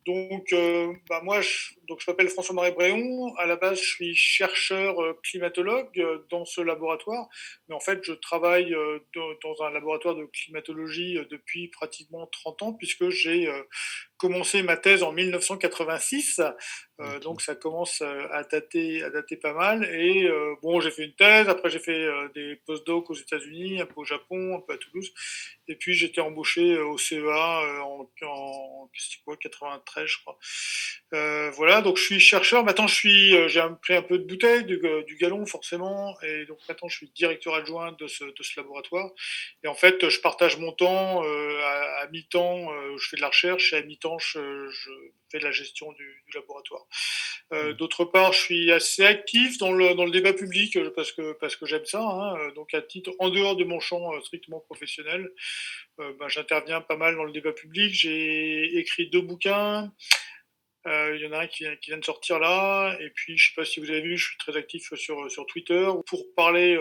Moi, je m'appelle François-Marie Bréon. À la base, je suis chercheur climatologue dans ce laboratoire. Mais en fait, je travaille dans un laboratoire de climatologie depuis pratiquement 30 ans, puisque j'ai commencé ma thèse en 1986. Donc, Ok. ça commence à dater pas mal. Et bon, j'ai fait une thèse. Après, j'ai fait des post-docs aux États-Unis, un peu au Japon, un peu à Toulouse. Et puis j'étais embauché au CEA c'était quoi, 93, je crois. Voilà, donc je suis chercheur. Maintenant, j'ai pris un peu de bouteille, du galon forcément, et donc maintenant je suis directeur adjoint de ce laboratoire. Et en fait, je partage mon temps à mi-temps, je fais de la recherche, et à mi-temps, je fais de la gestion du laboratoire. Mm. D'autre part, je suis assez actif dans le débat public parce que j'aime ça. Hein, donc à titre en dehors de mon champ strictement professionnel, j'interviens pas mal dans le débat public. J'ai écrit 2 bouquins. Il y en a un qui vient de sortir là. Et puis, je sais pas si vous avez vu, je suis très actif sur Twitter pour parler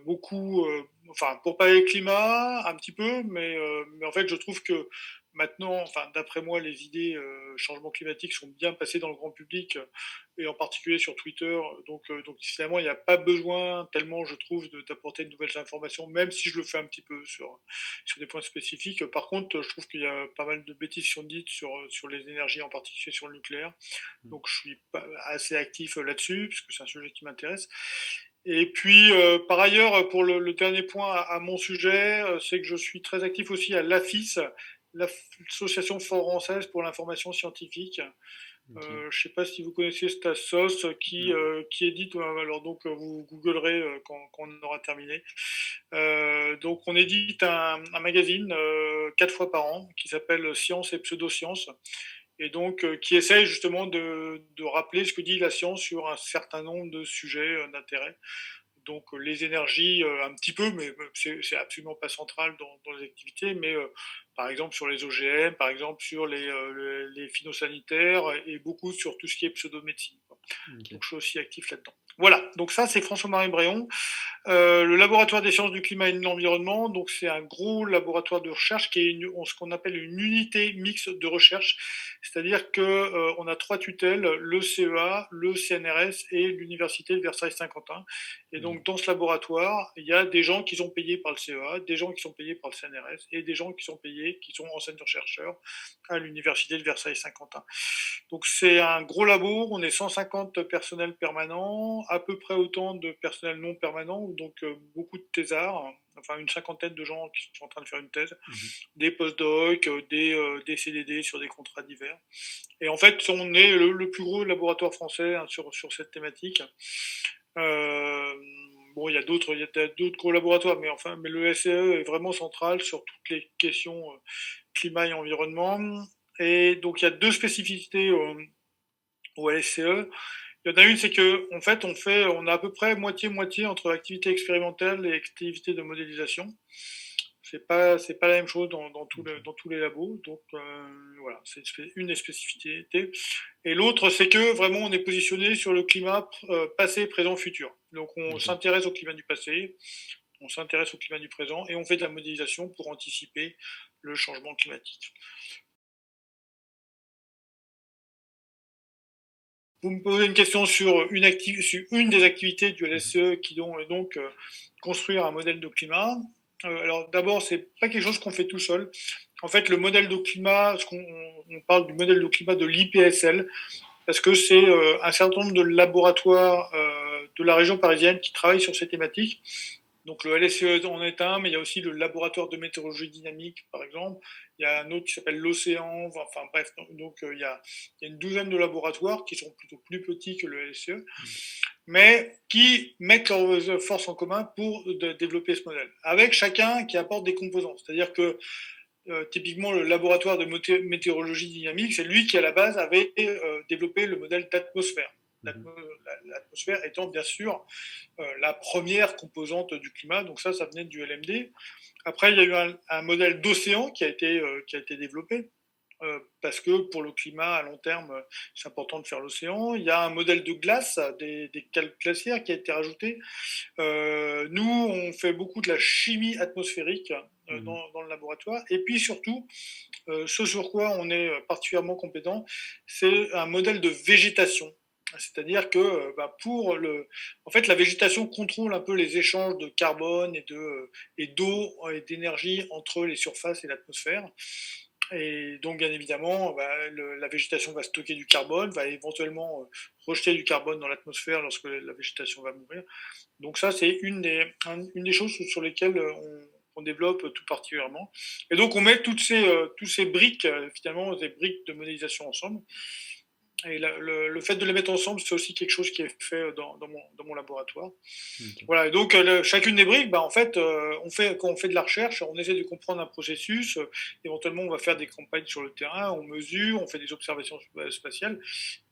beaucoup, enfin, pour parler climat, un petit peu, mais en fait, je trouve que maintenant, enfin, d'après moi, les idées changement climatique sont bien passées dans le grand public, et en particulier sur Twitter. Donc finalement, il n'y a pas besoin tellement, je trouve, d'apporter de nouvelles informations, même si je le fais un petit peu sur des points spécifiques. Par contre, je trouve qu'il y a pas mal de bêtises qui sont dites sur les énergies, en particulier sur le nucléaire. Mm. Donc je suis assez actif là-dessus, puisque c'est un sujet qui m'intéresse. Et puis, par ailleurs, pour le dernier point à mon sujet, c'est que je suis très actif aussi à l'AFIS, l'Association française pour l'information scientifique. Ok. Je ne sais pas si vous connaissez cette assoce Non. qui édite, alors donc vous googlerez quand on aura terminé. Donc on édite un magazine 4 fois par an qui s'appelle Science et Pseudosciences, et donc qui essaye justement de rappeler ce que dit la science sur un certain nombre de sujets d'intérêt. Donc les énergies un petit peu, mais c'est absolument pas central dans les activités, mais par exemple sur les OGM, par exemple sur les phytosanitaires, et beaucoup sur tout ce qui est pseudomédecine, quoi. Ok. Donc je suis aussi actif là-dedans. Voilà, donc ça c'est François-Marie Bréon. Le laboratoire des sciences du climat et de l'environnement, donc c'est un gros laboratoire de recherche qui est ce qu'on appelle une unité mixte de recherche, c'est-à-dire que on a 3 tutelles, le CEA, le CNRS et l'université de Versailles-Saint-Quentin. Et Ok. donc dans ce laboratoire, il y a des gens qui sont payés par le CEA, des gens qui sont payés par le CNRS et des gens qui sont payés, qui sont enseignants-chercheurs à l'université de Versailles-Saint-Quentin. Donc c'est un gros labo, on est 150 personnels permanents, à peu près autant de personnel non permanent, donc beaucoup de thésards, enfin une cinquantaine de gens qui sont en train de faire une thèse, Mhm. des post-docs, des CDD sur des contrats divers. Et en fait, on est le plus gros laboratoire français, hein, sur cette thématique. Euh, bon, il y a d'autres gros laboratoires, mais le SCE est vraiment central sur toutes les questions climat et environnement. Et donc il y a 2 spécificités au LSCE. Il y en a une, c'est que en fait, on a à peu près moitié-moitié entre activité expérimentale et activité de modélisation. C'est pas la même chose Ok. dans tous les labos. Donc voilà, c'est une des spécificités. Et l'autre, c'est que vraiment, on est positionné sur le climat passé, présent, futur. Donc on Ok. s'intéresse au climat du passé, on s'intéresse au climat du présent, et on fait de la modélisation pour anticiper le changement climatique. Vous me posez une question sur une des activités du Mhm. LSE qui est donc construire un modèle de climat. Alors d'abord, c'est pas quelque chose qu'on fait tout seul. En fait, le modèle de climat, on parle du modèle de climat de l'IPSL, parce que c'est un certain nombre de laboratoires de la région parisienne qui travaillent sur ces thématiques. Donc le LSE en est un, mais il y a aussi le laboratoire de météorologie dynamique, par exemple. Il y a un autre qui s'appelle l'Océan. Enfin bref, donc il y a une douzaine de laboratoires qui sont plutôt plus petits que le LSE, Mhm. mais qui mettent leurs forces en commun pour développer ce modèle, avec chacun qui apporte des composants. C'est-à-dire que typiquement le laboratoire de météorologie dynamique, c'est lui qui à la base avait développé le modèle d'atmosphère. Mhm. L'atmosphère étant bien sûr la première composante du climat, donc ça venait du LMD. Après, il y a eu un modèle d'océan qui a été développé, parce que pour le climat à long terme, c'est important de faire l'océan. Il y a un modèle de glace, des calques glaciaires qui a été rajouté. Nous, on fait beaucoup de la chimie atmosphérique, dans le laboratoire. Et puis surtout, ce sur quoi on est particulièrement compétent, c'est un modèle de végétation. C'est-à-dire que en fait, la végétation contrôle un peu les échanges de carbone et d'eau et d'énergie entre les surfaces et l'atmosphère. Et donc, bien évidemment, la végétation va stocker du carbone, va éventuellement rejeter du carbone dans l'atmosphère lorsque la végétation va mourir. Donc ça, c'est une des choses sur lesquelles on développe tout particulièrement. Et donc, on met tous ces briques, finalement, des briques de modélisation ensemble. Et le fait de les mettre ensemble, c'est aussi quelque chose qui est fait dans mon laboratoire. Ok. Voilà, et donc chacune des briques, en fait, quand on fait de la recherche, on essaie de comprendre un processus. Éventuellement, on va faire des campagnes sur le terrain, on mesure, on fait des observations spatiales.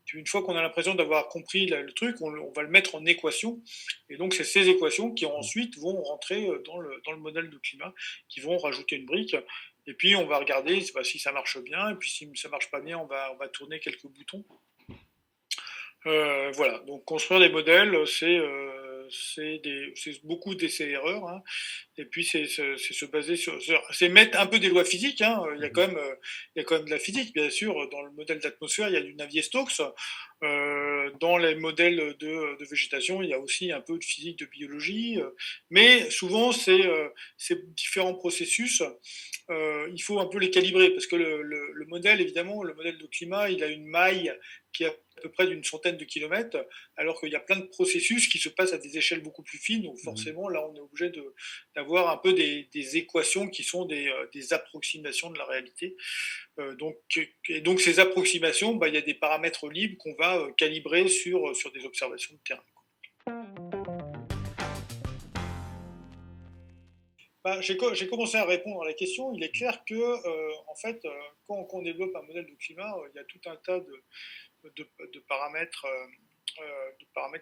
Puis une fois qu'on a l'impression d'avoir compris le truc, on va le mettre en équation. Et donc, c'est ces équations qui ensuite vont rentrer dans le modèle de climat, qui vont rajouter une brique. Et puis, on va regarder si ça marche bien. Et puis, si ça marche pas bien, on va tourner quelques boutons. Voilà, donc construire des modèles, c'est beaucoup d'essais-erreurs, hein. Et puis c'est se baser c'est mettre un peu des lois physiques, hein. Il y a quand même de la physique, bien sûr. Dans le modèle d'atmosphère, il y a du Navier-Stokes. Dans les modèles de végétation, il y a aussi un peu de physique, de biologie. Mais souvent, ces différents processus, il faut un peu les calibrer parce que le modèle, évidemment, le modèle de climat, il a une maille qui est à peu près d'une centaine de kilomètres, alors qu'il y a plein de processus qui se passent à des échelles beaucoup plus fines. Donc forcément, là, on est obligé d'avoir un peu des équations qui sont des approximations de la réalité. Donc ces approximations, il y a des paramètres libres qu'on va calibrer sur des observations de terrain. J'ai commencé à répondre à la question. Il est clair que, en fait, quand on développe un modèle de climat, il y a tout un tas de paramètres,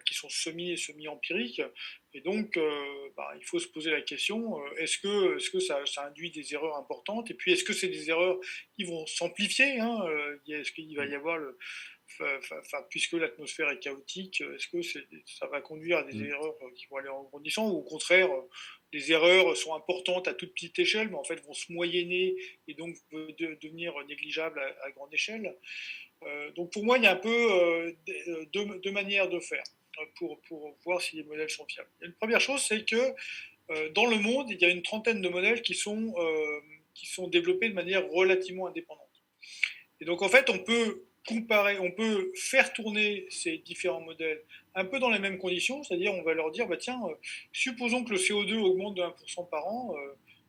qui sont semi et semi-empiriques. Et donc, il faut se poser la question, est-ce que ça induit des erreurs importantes? Et puis, est-ce que c'est des erreurs qui vont s'amplifier, hein? Est-ce qu'il va y avoir puisque l'atmosphère est chaotique, est-ce que ça va conduire à des erreurs qui vont aller en grandissant, ou au contraire, les erreurs sont importantes à toute petite échelle, mais en fait vont se moyenner et donc devenir négligeables à grande échelle? Donc pour moi, il y a un peu deux manières de faire pour voir si les modèles sont fiables. Et une première chose, c'est que dans le monde, il y a une trentaine de modèles qui sont développés de manière relativement indépendante. Et donc en fait, on peut comparer, on peut faire tourner ces différents modèles un peu dans les mêmes conditions, c'est-à-dire on va leur dire, tiens, supposons que le CO2 augmente de 1% par an,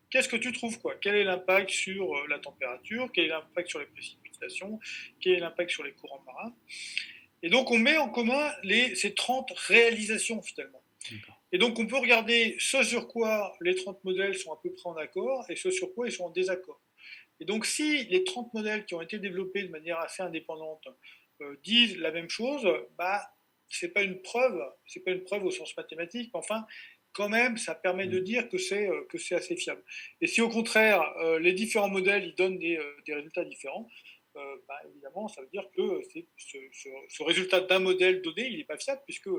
qu'est-ce que tu trouves, quoi? Quel est l'impact sur la température? Quel est l'impact sur les précipitations? Quel est l'impact sur les courants marins? Et donc on met en commun ces 30 réalisations finalement. Et donc on peut regarder ce sur quoi les 30 modèles sont à peu près en accord et ce sur quoi ils sont en désaccord. Et donc si les 30 modèles qui ont été développés de manière assez indépendante disent la même chose, c'est pas une preuve au sens mathématique, mais enfin quand même ça permet de dire que c'est assez fiable. Et si au contraire les différents modèles ils donnent des résultats différents, évidemment, ça veut dire que ce résultat d'un modèle donné, il n'est pas fiable, puisque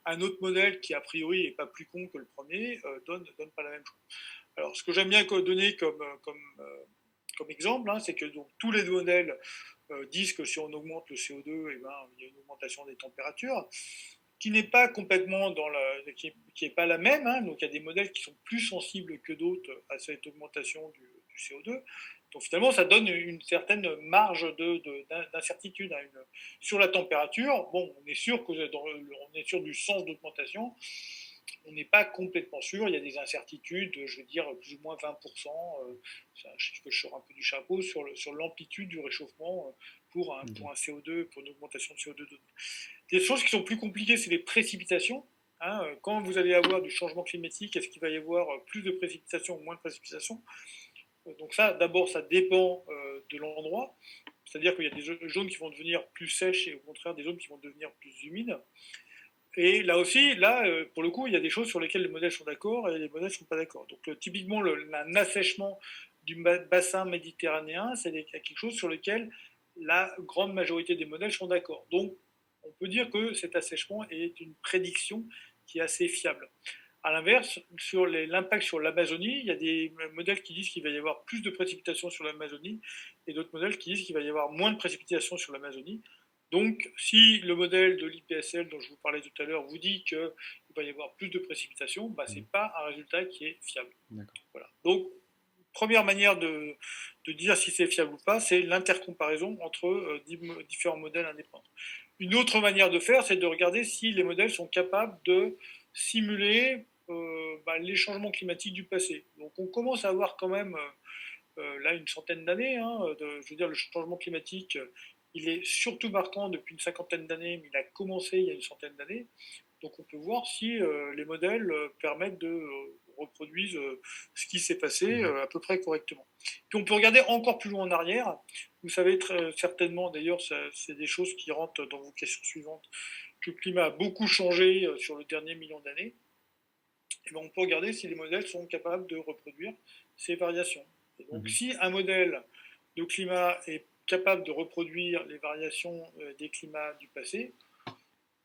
un autre modèle qui, a priori, n'est pas plus con que le premier, donne pas la même chose. Alors, ce que j'aime bien donner comme exemple, hein, c'est que donc, tous les modèles disent que si on augmente le CO2, il y a une augmentation des températures, qui n'est pas complètement qui est pas la même, hein. Donc il y a des modèles qui sont plus sensibles que d'autres à cette augmentation du CO2. Donc finalement, ça donne une certaine marge d'incertitude, hein, sur la température. Bon, on est sûr du sens d'augmentation. On n'est pas complètement sûr. Il y a des incertitudes, je veux dire plus ou moins 20%. C'est un chiffre que je sors un peu du chapeau sur l'amplitude du réchauffement pour un CO2, pour une augmentation de CO2 donnée. Des choses qui sont plus compliquées, c'est les précipitations. Hein, quand vous allez avoir du changement climatique, est-ce qu'il va y avoir plus de précipitations ou moins de précipitations? Donc ça, d'abord, ça dépend de l'endroit. C'est-à-dire qu'il y a des zones qui vont devenir plus sèches et au contraire des zones qui vont devenir plus humides. Et là aussi, pour le coup, il y a des choses sur lesquelles les modèles sont d'accord et les modèles ne sont pas d'accord. Donc typiquement, un assèchement du bassin méditerranéen, c'est quelque chose sur lequel la grande majorité des modèles sont d'accord. Donc on peut dire que cet assèchement est une prédiction qui est assez fiable. À l'inverse, sur l'impact sur l'Amazonie, il y a des modèles qui disent qu'il va y avoir plus de précipitations sur l'Amazonie et d'autres modèles qui disent qu'il va y avoir moins de précipitations sur l'Amazonie. Donc, si le modèle de l'IPSL dont je vous parlais tout à l'heure vous dit qu'il va y avoir plus de précipitations, bah, ce n'est pas un résultat qui est fiable. Voilà. Donc, première manière de dire si c'est fiable ou pas, c'est l'intercomparaison entre différents modèles indépendants. Une autre manière de faire, c'est de regarder si les modèles sont capables de simuler les changements climatiques du passé. Donc on commence à avoir quand même là une centaine d'années. Je veux dire, le changement climatique, il est surtout marquant depuis une cinquantaine d'années, mais il a commencé il y a une centaine d'années. Donc on peut voir si les modèles permettent de reproduire ce qui s'est passé à peu près correctement. Puis on peut regarder encore plus loin en arrière. Vous savez très certainement, d'ailleurs, c'est des choses qui rentrent dans vos questions suivantes, que le climat a beaucoup changé sur le dernier million d'années. Et bien on peut regarder si les modèles sont capables de reproduire ces variations. Et donc si un modèle de climat est capable de reproduire les variations des climats du passé,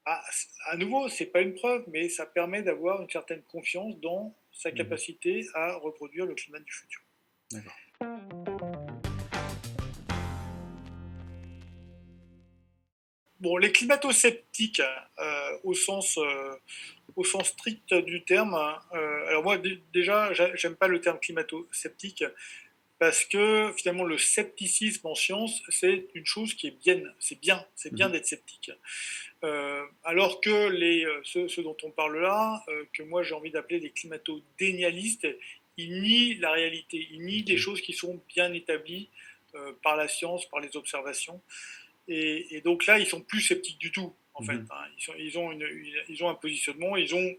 à nouveau, ce n'est pas une preuve, mais ça permet d'avoir une certaine confiance dans sa capacité à reproduire le climat du futur. D'accord. Bon, les climato-sceptiques, au sens strict du terme, alors moi déjà, j'aime pas le terme climato-sceptique, parce que finalement le scepticisme en science, c'est une chose qui est bien, c'est bien d'être sceptique. Alors que ceux dont on parle là, que moi j'ai envie d'appeler des climato-dénialistes, ils nient la réalité, ils nient des choses qui sont bien établies par la science, par les observations. Et donc là, ils sont plus sceptiques du tout, en fait. Ils ont un positionnement, ils ont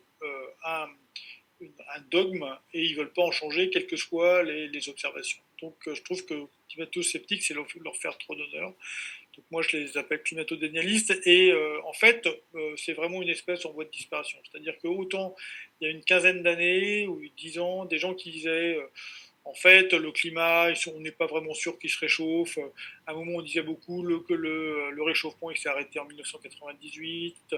un dogme et ils ne veulent pas en changer, quelles que soient les observations. Donc je trouve que climato-sceptiques, c'est leur faire trop d'honneur. Donc moi, je les appelle climato-dénialistes. Et en fait, c'est vraiment une espèce en voie de disparition. C'est-à-dire que autant il y a une quinzaine d'années ou 10 ans, des gens qui disaient en fait, le climat, on n'est pas vraiment sûr qu'il se réchauffe. À un moment, on disait beaucoup que le réchauffement il s'est arrêté en 1998.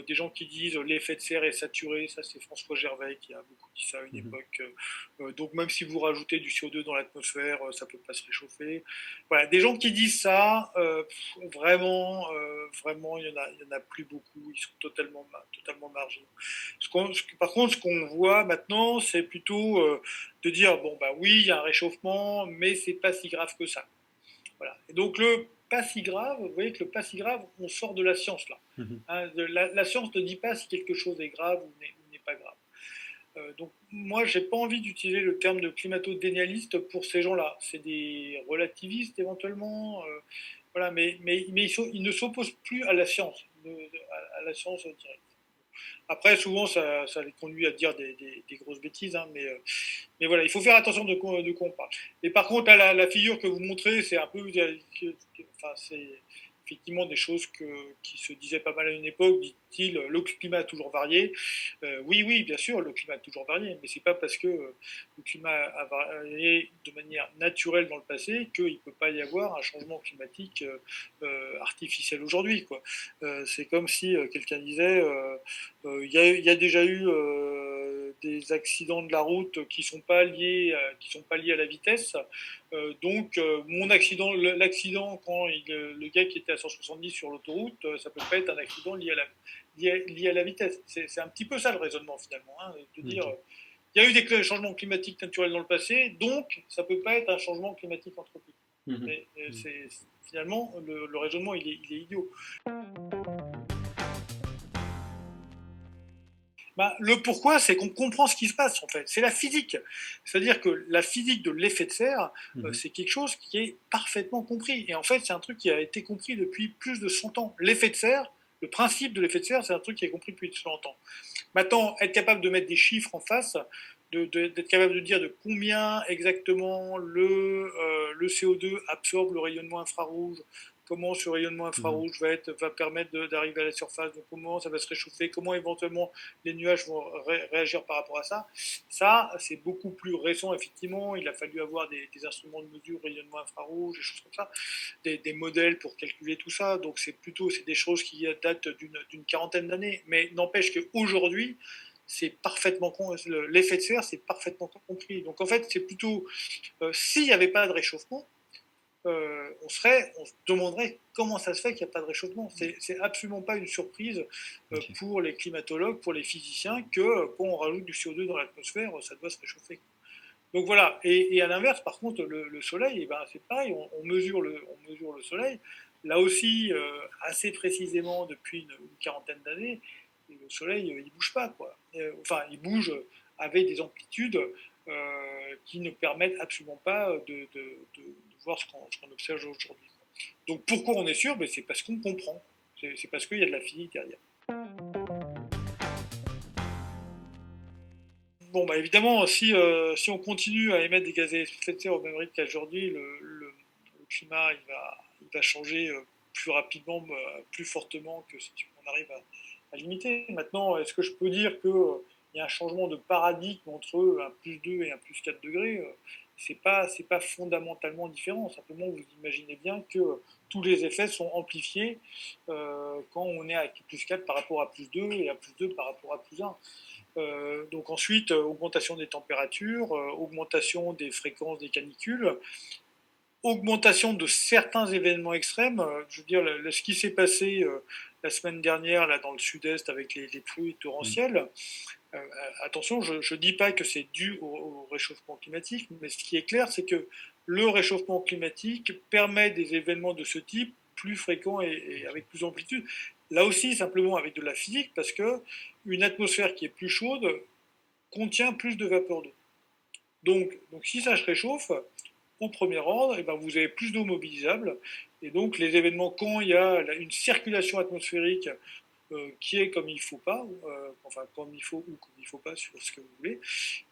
Des gens qui disent l'effet de serre est saturé, ça c'est François Gervais qui a beaucoup dit ça à une époque. Donc même si vous rajoutez du CO2 dans l'atmosphère, ça ne peut pas se réchauffer. Voilà, des gens qui disent ça, vraiment, il y en a plus beaucoup. Ils sont totalement marginaux. Par contre, ce qu'on voit maintenant, c'est plutôt de dire bon bah oui, il y a un réchauffement, mais c'est pas si grave que ça. Voilà. Et donc le pas si grave, vous voyez que le pas si grave, on sort de la science là. La science ne dit pas si quelque chose est grave ou n'est pas grave. Donc moi, j'ai pas envie d'utiliser le terme de climato-dénialiste pour ces gens-là. C'est des relativistes éventuellement, voilà, mais ils ne s'opposent plus à la science, à la science directe. Après, souvent, ça les conduit à dire des grosses bêtises, mais voilà, il faut faire attention de quoi on parle. Et par contre, la figure que vous montrez, c'est un peu, enfin, c'est effectivement des choses qui se disaient pas mal à une époque, dit-il, le climat a toujours varié. Oui, bien sûr, le climat a toujours varié, mais c'est pas parce que le climat a varié de manière naturelle dans le passé qu'il ne peut pas y avoir un changement climatique artificiel aujourd'hui, quoi. C'est comme si quelqu'un disait il y a déjà eu des accidents de la route qui sont pas liés à la vitesse. Donc mon accident, l'accident quand le gars qui était à 170 sur l'autoroute, ça peut pas être un accident lié à la vitesse. C'est un petit peu ça le raisonnement finalement, de dire il y a eu des changements climatiques naturels dans le passé, donc ça peut pas être un changement climatique anthropique. Mais, finalement le raisonnement il est idiot. Le pourquoi, c'est qu'on comprend ce qui se passe en fait. C'est la physique. C'est-à-dire que la physique de l'effet de serre, c'est quelque chose qui est parfaitement compris. Et en fait, c'est un truc qui a été compris depuis plus de 100 ans. L'effet de serre, le principe de l'effet de serre, c'est un truc qui est compris depuis 100 ans. Maintenant, être capable de mettre des chiffres en face, d'être capable de dire de combien exactement le CO2 absorbe le rayonnement infrarouge, comment ce rayonnement infrarouge va permettre d'arriver à la surface, donc comment ça va se réchauffer, comment éventuellement les nuages vont réagir par rapport à ça. Ça, c'est beaucoup plus récent, effectivement. Il a fallu avoir des instruments de mesure, rayonnement infrarouge, des choses comme ça, des modèles pour calculer tout ça. Donc c'est des choses qui datent d'une quarantaine d'années. Mais n'empêche qu'aujourd'hui, c'est parfaitement l'effet de serre, c'est parfaitement compris. Donc en fait, c'est plutôt s'il n'y avait pas de réchauffement, on se demanderait comment ça se fait qu'il n'y a pas de réchauffement. C'est absolument pas une surprise pour les climatologues, pour les physiciens, que quand on rajoute du CO2 dans l'atmosphère, ça doit se réchauffer. Donc voilà. Et à l'inverse, par contre, le soleil, eh ben, c'est pareil. On mesure le soleil. Là aussi, assez précisément depuis une quarantaine d'années, le soleil, il bouge pas, quoi. Enfin, il bouge avec des amplitudes qui ne permettent absolument pas de voir ce qu'on observe aujourd'hui. Donc pourquoi on est sûr? Ben, c'est parce qu'on comprend. C'est parce qu'il y a de la physique derrière. Bon, bah évidemment, si on continue à émettre des gaz à effet de serre au même rythme qu'aujourd'hui, le climat il va changer plus rapidement, plus fortement que si on arrive à limiter. Maintenant, est-ce que je peux dire qu'il y a un changement de paradigme entre un plus 2 et un plus 4 degrés? C'est pas fondamentalement différent. Simplement, vous imaginez bien que tous les effets sont amplifiés quand on est à plus 4 par rapport à plus 2 et à plus 2 par rapport à plus 1. Donc ensuite, augmentation des températures, augmentation des fréquences des canicules, augmentation de certains événements extrêmes. Je veux dire, ce qui s'est passé la semaine dernière là dans le sud-est avec les pluies torrentielles. Attention, je ne dis pas que c'est dû au réchauffement climatique, mais ce qui est clair, c'est que le réchauffement climatique permet des événements de ce type plus fréquents et avec plus d'amplitude. Là aussi, simplement avec de la physique, parce que une atmosphère qui est plus chaude contient plus de vapeur d'eau. Donc si ça se réchauffe, au premier ordre, eh ben, vous avez plus d'eau mobilisable. Et donc, les événements, quand il y a une circulation atmosphérique qui est comme il faut pas, enfin comme il faut ou comme il faut pas sur ce que vous voulez,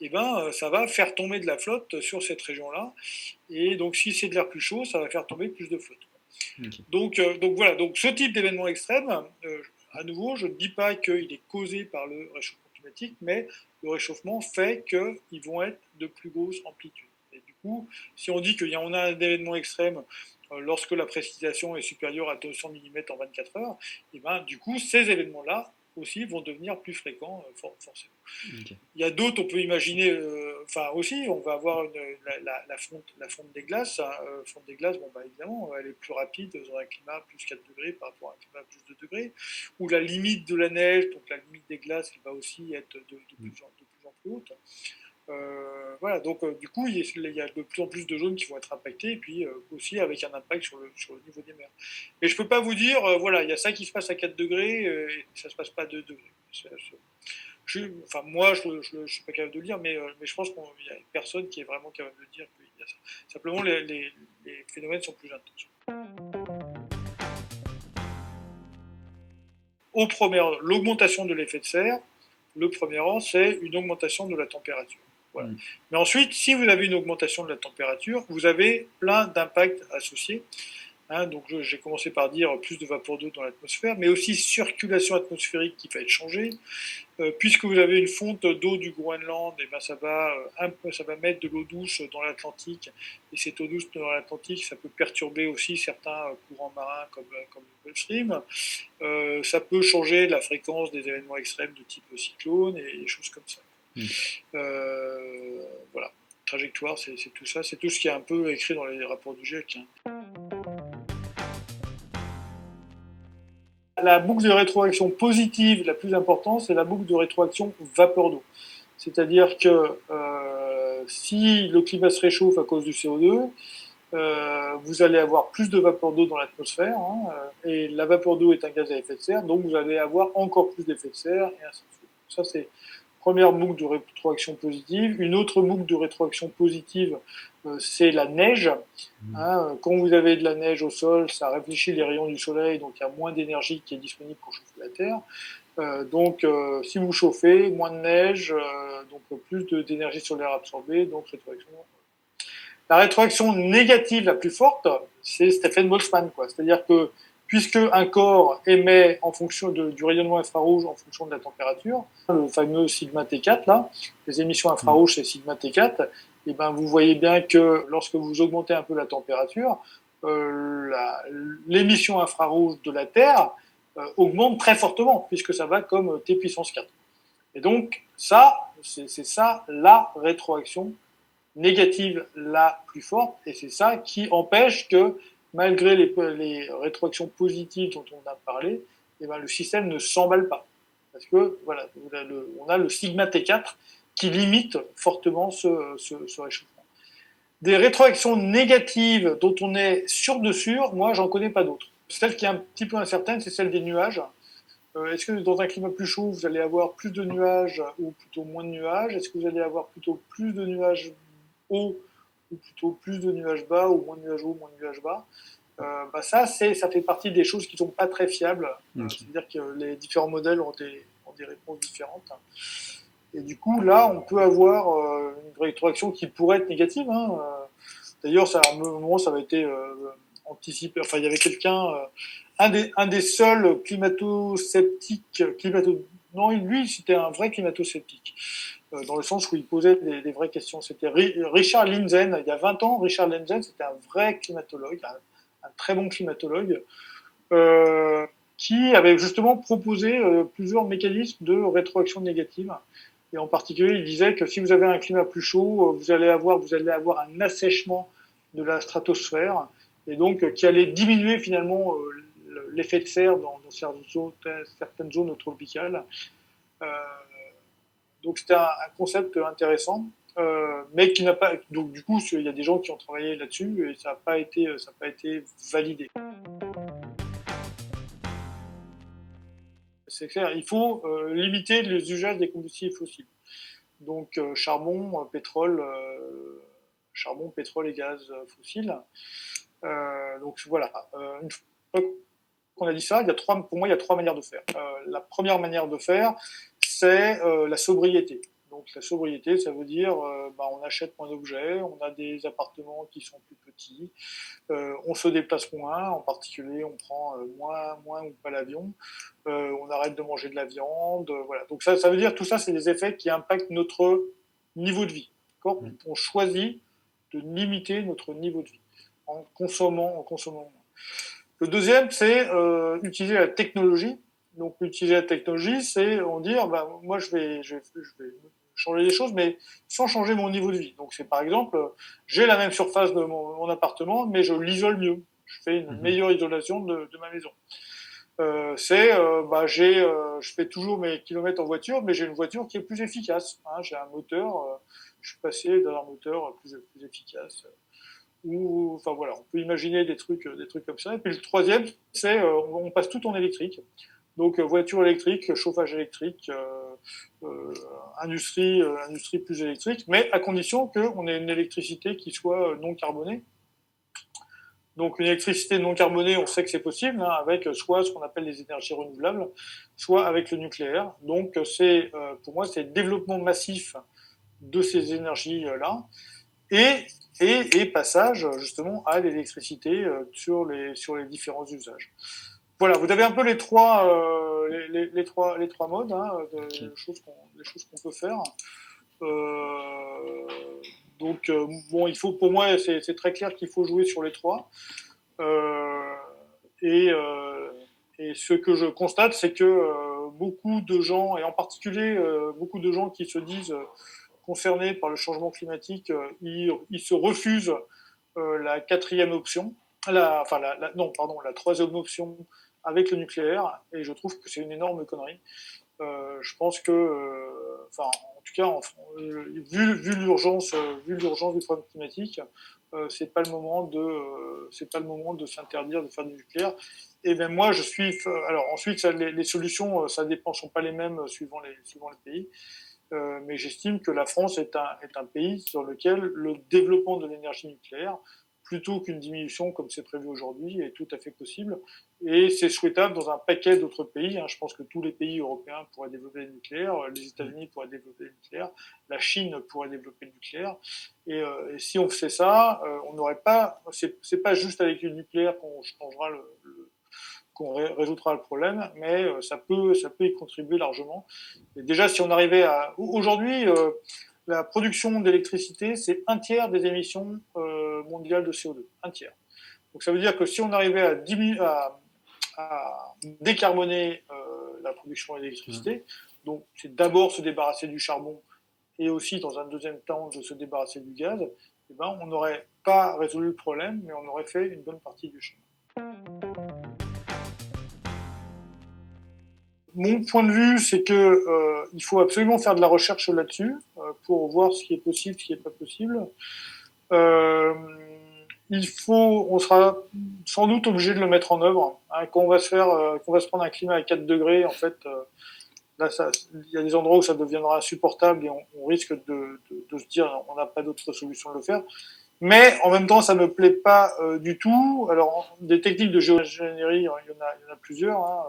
et ben ça va faire tomber de la flotte sur cette région-là. Et donc si c'est de l'air plus chaud, ça va faire tomber plus de flotte. Okay. Donc voilà, donc ce type d'événement extrême, à nouveau, je ne dis pas qu'il est causé par le réchauffement climatique, mais le réchauffement fait qu'ils vont être de plus grosses amplitudes. Et du coup, si on dit qu'on a un événement extrême lorsque la précipitation est supérieure à 200 mm en 24 heures, et ben, du coup, ces événements-là aussi vont devenir plus fréquents, forcément. Okay. Il y a d'autres, on peut imaginer, enfin aussi, on va avoir la fonte des glaces. Fonte des glaces, bon, bah, évidemment, elle est plus rapide dans un climat plus 4 degrés par rapport à un climat plus 2 degrés. Ou la limite de la neige, donc la limite des glaces, elle va aussi être de plus en plus haute. Voilà, donc du coup, il y a de plus en plus de zones qui vont être impactées, et puis aussi avec un impact sur le niveau des mers. Mais je ne peux pas vous dire, voilà, il y a ça qui se passe à 4 degrés, et ça ne se passe pas à 2 degrés. Enfin, moi, je ne suis pas capable de le dire, mais je pense qu'il n'y a personne qui est vraiment capable de dire qu'il y a ça. Simplement, les phénomènes sont plus intenses. Au premier rang, l'augmentation de l'effet de serre, le premier rang, c'est une augmentation de la température. Voilà. Mais ensuite, si vous avez une augmentation de la température, vous avez plein d'impacts associés. Donc j'ai commencé par dire plus de vapeur d'eau dans l'atmosphère, mais aussi circulation atmosphérique qui va être changée. Puisque vous avez une fonte d'eau du Groenland, et ben ça va mettre de l'eau douce dans l'Atlantique, et cette eau douce dans l'Atlantique, ça peut perturber aussi certains courants marins comme le Gulf Stream. Ça peut changer la fréquence des événements extrêmes de type cyclone et des choses comme ça. Voilà, trajectoire, c'est tout ça, c'est tout ce qui est un peu écrit dans les rapports du GIEC. La boucle de rétroaction positive la plus importante, c'est la boucle de rétroaction vapeur d'eau. C'est-à-dire que si le climat se réchauffe à cause du CO2, vous allez avoir plus de vapeur d'eau dans l'atmosphère, et la vapeur d'eau est un gaz à effet de serre, donc vous allez avoir encore plus d'effet de serre, et ainsi de suite. Ça, c'est première boucle de rétroaction positive. Une autre boucle de rétroaction positive, c'est la neige. Quand vous avez de la neige au sol, ça réfléchit les rayons du soleil, donc il y a moins d'énergie qui est disponible pour chauffer la Terre. Donc, si vous chauffez, moins de neige, donc plus d'énergie solaire absorbée, donc rétroaction. La rétroaction négative la plus forte, c'est cet effet de Boltzmann, quoi. C'est-à-dire que puisque un corps émet en fonction du rayonnement infrarouge en fonction de la température, le fameux sigma T4 là, les émissions infrarouges c'est sigma T4, et ben vous voyez bien que lorsque vous augmentez un peu la température, l'émission infrarouge de la Terre augmente très fortement puisque ça va comme T puissance 4. Et donc, ça, c'est ça la rétroaction négative la plus forte, et c'est ça qui empêche que, malgré les rétroactions positives dont on a parlé, eh ben, le système ne s'emballe pas. Parce que, voilà, on a le sigma T4 qui limite fortement ce réchauffement. Des rétroactions négatives dont on est sûr de sûr, moi, j'en connais pas d'autres. Celle qui est un petit peu incertaine, c'est celle des nuages. Est-ce que dans un climat plus chaud, vous allez avoir plus de nuages ou plutôt moins de nuages? Est-ce que vous allez avoir plutôt plus de nuages hauts ou plutôt plus de nuages bas ou moins de nuages hauts, moins de nuages bas? Ça fait partie des choses qui ne sont pas très fiables. Okay. C'est-à-dire que les différents modèles ont des réponses différentes. Et du coup, là, on peut avoir une rétroaction qui pourrait être négative. D'ailleurs, à un moment, ça avait été anticipé. Enfin, il y avait quelqu'un, un des seuls climato-sceptiques, non, lui, c'était un vrai climato-sceptique, dans le sens où il posait des vraies questions. C'était Richard Lindzen. Il y a 20 ans, Richard Lindzen, c'était un vrai climatologue, un très bon climatologue, qui avait justement proposé plusieurs mécanismes de rétroaction négative. Et en particulier, il disait que si vous avez un climat plus chaud, vous allez avoir un assèchement de la stratosphère, et donc qui allait diminuer finalement l'effet de serre dans certaines zones tropicales. Euh, donc c'était un concept intéressant, mais qui n'a pas. Donc du coup, il y a des gens qui ont travaillé là-dessus et ça n'a pas été validé. C'est clair, il faut limiter les usages des combustibles fossiles. Donc charbon, pétrole et gaz fossiles. Donc voilà. Une fois qu'on a dit ça, pour moi, il y a trois manières de faire. La première manière de faire, c'est la sobriété. Donc la sobriété, ça veut dire on achète moins d'objets, on a des appartements qui sont plus petits, on se déplace moins, en particulier on prend moins ou pas l'avion, on arrête de manger de la viande, voilà. Donc ça veut dire tout ça, c'est des effets qui impactent notre niveau de vie. D'accord ? On choisit de limiter notre niveau de vie en consommant moins. Le deuxième, c'est utiliser la technologie. Donc, utiliser la technologie, c'est on dire, moi, je vais changer les choses, mais sans changer mon niveau de vie. Donc, c'est par exemple, j'ai la même surface de mon appartement, mais je l'isole mieux. Je fais une meilleure isolation de ma maison. Je fais toujours mes kilomètres en voiture, mais j'ai une voiture qui est plus efficace. J'ai un moteur, je suis passé dans un moteur plus efficace. Enfin voilà, on peut imaginer des trucs comme ça. Et puis le troisième, c'est on passe tout en électrique. Donc voiture électrique, chauffage électrique, industrie plus électrique, mais à condition qu'on ait une électricité qui soit non carbonée. Donc une électricité non carbonée, on sait que c'est possible, avec soit ce qu'on appelle les énergies renouvelables, soit avec le nucléaire. Donc pour moi, c'est le développement massif de ces énergies-là. Et passage justement à l'électricité sur les différents usages. Voilà, vous avez un peu les trois modes, Okay. les choses qu'on peut faire. Donc pour moi, c'est très clair qu'il faut jouer sur les trois. Euh, et, euh, et ce que je constate, c'est que beaucoup de gens, et en particulier beaucoup de gens qui se disent concernés par le changement climatique, ils se refusent la quatrième option, la troisième option avec le nucléaire, et je trouve que c'est une énorme connerie. Je pense que, en tout cas, vu l'urgence du problème climatique, c'est pas le moment de s'interdire de faire du nucléaire. Et même moi, je suis. Alors ensuite, les solutions, ça dépend, sont pas les mêmes suivant les pays. Mais j'estime que la France est un pays sur lequel le développement de l'énergie nucléaire, plutôt qu'une diminution comme c'est prévu aujourd'hui, est tout à fait possible. Et c'est souhaitable dans un paquet d'autres pays. Je pense que tous les pays européens pourraient développer le nucléaire, les États-Unis pourraient développer le nucléaire, la Chine pourrait développer le nucléaire. Et si on fait ça, on n'aurait pas. C'est pas juste avec le nucléaire qu'on changera qu'on résoudra le problème, mais ça peut y contribuer largement. Et déjà, si on arrivait à... Aujourd'hui, la production d'électricité, c'est un tiers des émissions mondiales de CO2. Un tiers. Donc ça veut dire que si on arrivait à décarboner la production d'électricité, donc c'est d'abord se débarrasser du charbon et aussi dans un deuxième temps de se débarrasser du gaz, eh ben, on n'aurait pas résolu le problème, mais on aurait fait une bonne partie du chemin. Mon point de vue, c'est que il faut absolument faire de la recherche là-dessus pour voir ce qui est possible, ce qui n'est pas possible. On sera sans doute obligé de le mettre en œuvre. Hein, quand on va se prendre un climat à 4 degrés, en fait, là, il y a des endroits où ça deviendra insupportable et on risque de se dire on n'a pas d'autre solution de le faire. Mais en même temps, ça me plaît pas du tout. Alors, des techniques de géoingénierie, il y en a plusieurs. Hein.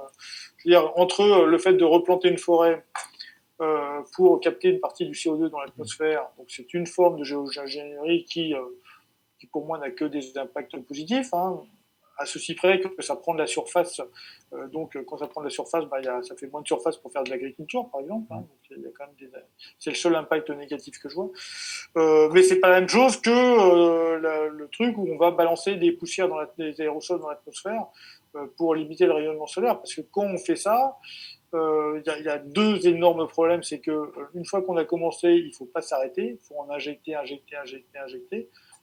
Je veux dire, entre le fait de replanter une forêt pour capter une partie du CO2 dans l'atmosphère, donc c'est une forme de géoingénierie qui pour moi n'a que des impacts positifs. Hein. À ceci près que ça prend de la surface. Donc, quand ça prend de la surface, ça fait moins de surface pour faire de l'agriculture, par exemple. Hein. Donc, il y a quand même c'est le seul impact négatif que je vois. Mais c'est pas la même chose que le truc où on va balancer des poussières des aérosols dans l'atmosphère pour limiter le rayonnement solaire. Parce que quand on fait ça, y a deux énormes problèmes. C'est que une fois qu'on a commencé, il faut pas s'arrêter. Il faut en injecter.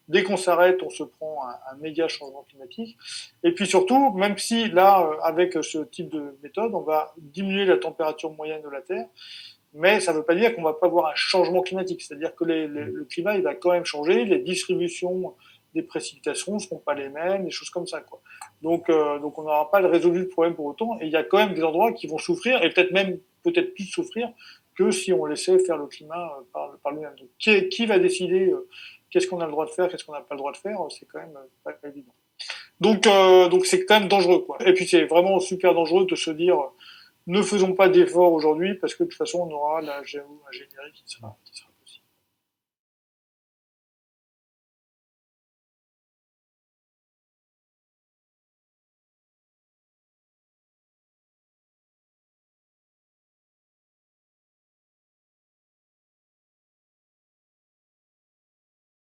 Dès qu'on s'arrête, on se prend un méga changement climatique. Et puis surtout, même si là, avec ce type de méthode, on va diminuer la température moyenne de la Terre, mais ça ne veut pas dire qu'on va pas avoir un changement climatique. C'est-à-dire que le climat, il va quand même changer, les distributions des précipitations ne seront pas les mêmes, des choses comme ça, quoi. Donc on n'aura pas résolu le problème pour autant. Et il y a quand même des endroits qui vont souffrir, et peut-être plus souffrir que si on laissait faire le climat par lui-même. Donc, qui va décider qu'est-ce qu'on a le droit de faire, qu'est-ce qu'on n'a pas le droit de faire, c'est quand même pas évident. Donc c'est quand même dangereux, quoi. Et puis c'est vraiment super dangereux de se dire ne faisons pas d'efforts aujourd'hui parce que de toute façon on aura la géo-ingénierie qui sera